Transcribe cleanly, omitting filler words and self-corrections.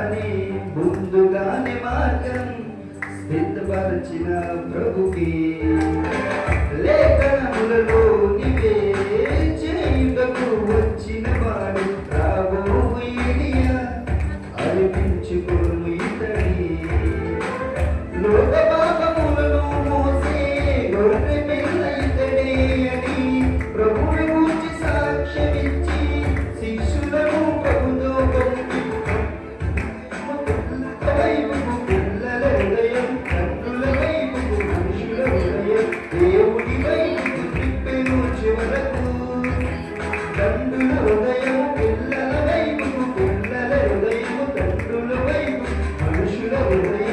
తానే ముందుగానే మార్గం సిద్ధపరచిన ప్రభుకి లేఖనములలో నీవే చేయుటకు వచ్చిన వాడు రాబోయేలియా అనిపించుకోను ఇతడి లోక పాపములను మోసే గొర్రె పిల్ల ఇతడే అని ప్రభువుని గూర్చి సాక్ష్యమిచ్చి శిష్యులను ప్రభుతో పంపి వైపుకు పిల్లల హృదయం తండ్రుల వైపుకు మనుషుల హృదయం దేవుడి వైపుకు తిప్పెను చివరకు తండ్రుల హృదయం పిల్లల వైపుకు పిల్లల హృదయం తండ్రుల వైపు మనుషుల హృదయం